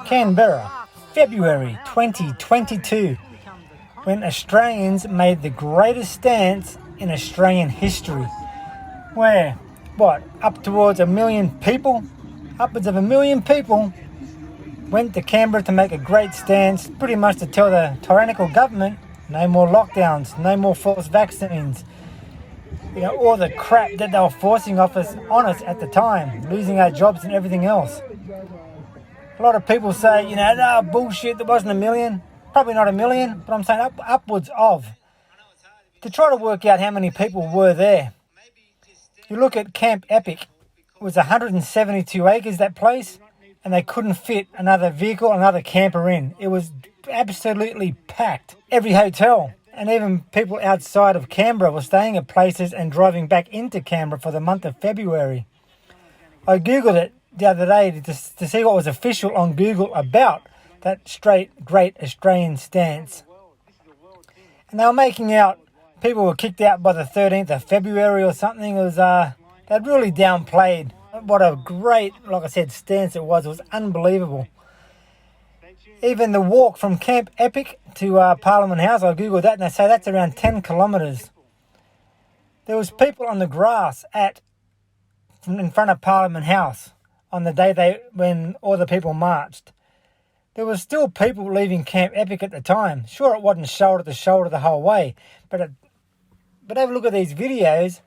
Canberra, February 2022, when Australians made the greatest stance in Australian history, where, up towards 1 million people, upwards of 1 million people, went to Canberra to make a great stance, pretty much to tell the tyrannical government, no more lockdowns, no more false vaccines, all the crap that they were forcing on us at the time, losing our jobs and everything else. A lot of people say, no, bullshit, there wasn't 1 million. Probably not 1 million, but I'm saying upwards of. To try to work out how many people were there, you look at Camp Epic. It was 172 acres, that place, and they couldn't fit another vehicle, another camper in. It was absolutely packed. Every hotel, and even people outside of Canberra were staying at places and driving back into Canberra for the month of February. I googled it the other day to see what was official on Google about that great Australian stance. And they were making out people were kicked out by the 13th of February or something. It was they'd really downplayed what a great, like I said, stance it was. It was unbelievable. Even the walk from Camp Epic to Parliament House, I googled that and they say that's around 10 kilometres. There was people on the grass in front of Parliament House on the day when all the people marched. There were still people leaving Camp Epic at the time. Sure, it wasn't shoulder to shoulder the whole way, but have a look at these videos.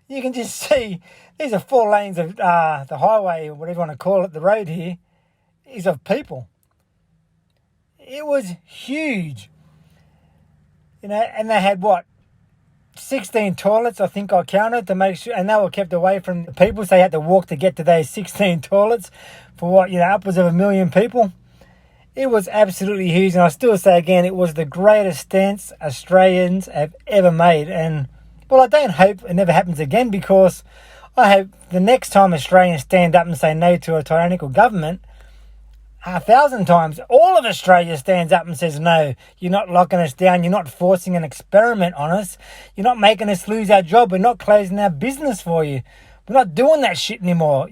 You can just see these are 4 lanes of the highway, or whatever you want to call it, the road here, is of people. It was huge. And they had 16 toilets, I think I counted, to make sure, and they were kept away from the people, so they had to walk to get to those 16 toilets for upwards of 1 million people. It was absolutely huge, and I still say again, it was the greatest stance Australians have ever made. And, I don't hope it never happens again, because I hope the next time Australians stand up and say no to a tyrannical government, 1,000 times, all of Australia stands up and says, no, you're not locking us down, you're not forcing an experiment on us, you're not making us lose our job, we're not closing our business for you. We're not doing that shit anymore,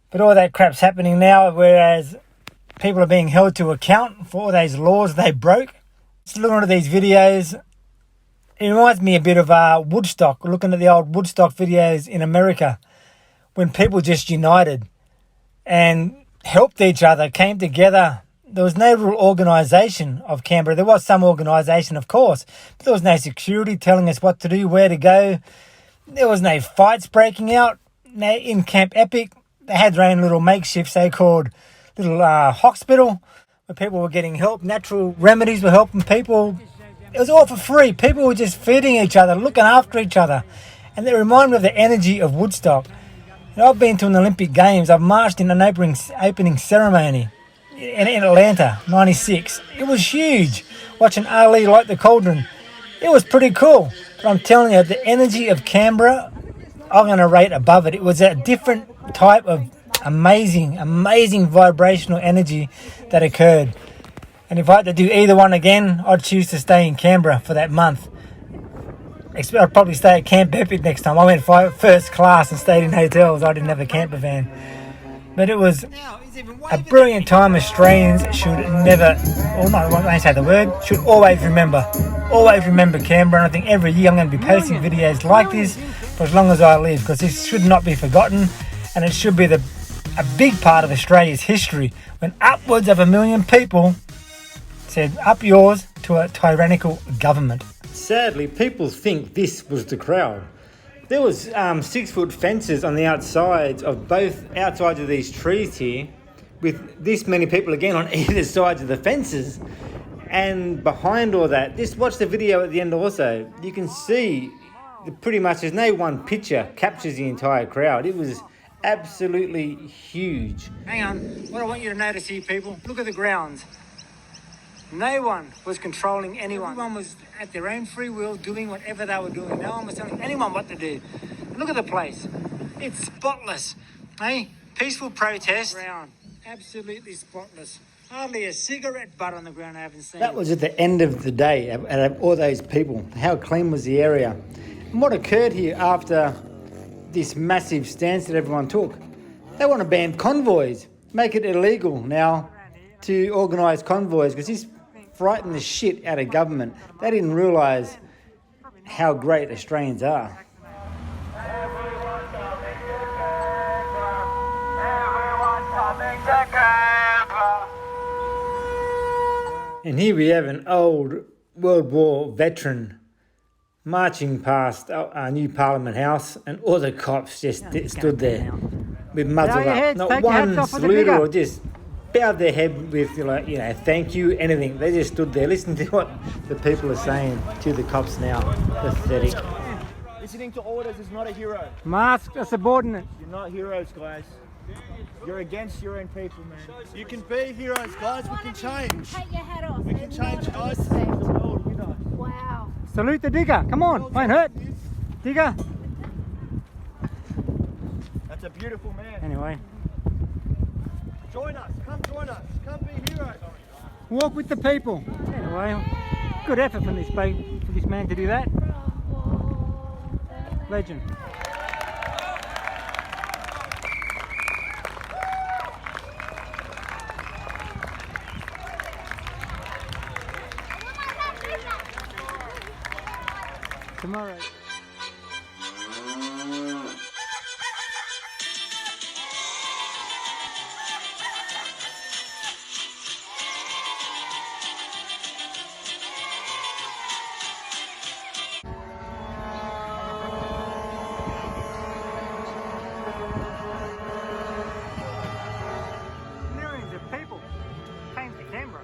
But all that crap's happening now, whereas people are being held to account for all those laws they broke. Just looking at these videos, it reminds me a bit of Woodstock, looking at the old Woodstock videos in America, when people just united and helped each other, came together. There was no real organisation of Canberra. There was some organisation, of course, but there was no security telling us what to do, where to go. There was no fights breaking out. In Camp Epic, they had their own little makeshift, so-called little hospital, where people were getting help. Natural remedies were helping people. It was all for free. People were just feeding each other, looking after each other. And they remind me of the energy of Woodstock. I've been to an Olympic Games. I've marched in an opening ceremony in Atlanta, 96. It was huge. Watching Ali light the cauldron. It was pretty cool. But I'm telling you, the energy of Canberra, I'm going to rate above it. It was a different type of amazing vibrational energy that occurred. And if I had to do either one again, I'd choose to stay in Canberra for that month. I'd probably stay at Camp Epic next time. I went first class and stayed in hotels. I didn't have a camper van. But it was a brilliant time. Australians should never, or not, I won't say the word, should always remember. Always remember Canberra. And I think every year I'm going to be posting videos like this for as long as I live, because this should not be forgotten. And it should be a big part of Australia's history, when upwards of 1 million people said, up yours, to a tyrannical government. Sadly, people think this was the crowd. There was 6-foot fences on the outsides of both outsides of these trees here, with this many people again on either sides of the fences. And behind all that, just watch the video at the end also. You can see pretty much there's no one picture captures the entire crowd. It was absolutely huge. Hang on, what I want you to notice here, people, look at the grounds. No one was controlling anyone. Everyone was at their own free will doing whatever they were doing. No one was telling anyone what to do. Look at the place. It's spotless. Hey, peaceful protest. Ground. Absolutely spotless. Hardly a cigarette butt on the ground I haven't seen. That was at the end of the day, of all those people. How clean was the area? And what occurred here after this massive stance that everyone took? They want to ban convoys. make it illegal now to organise convoys because this frightened the shit out of government. They didn't realise how great Australians are. And here we have an old World War veteran marching past our new Parliament House, and all the cops just stood there with muzzled up. Not one salute or just bowed their head with, like, you know, thank you, anything. They just stood there. Listen to what the people are saying to the cops now. Pathetic. Listening to orders is not a hero. Masked a subordinate. You're not heroes, guys. You're against your own people, man. You can be heroes, guys. We can change. Take your hat off. We can change, guys. The Respect. world with us. Wow. Salute the digger. Come on, won't hurt. Digger. That's a beautiful man. Anyway, Join us. Come join us. Come be heroes. walk with the people. Anyway, good effort from this man to do that. Legend. Tomorrow. Millions of people came to Canberra.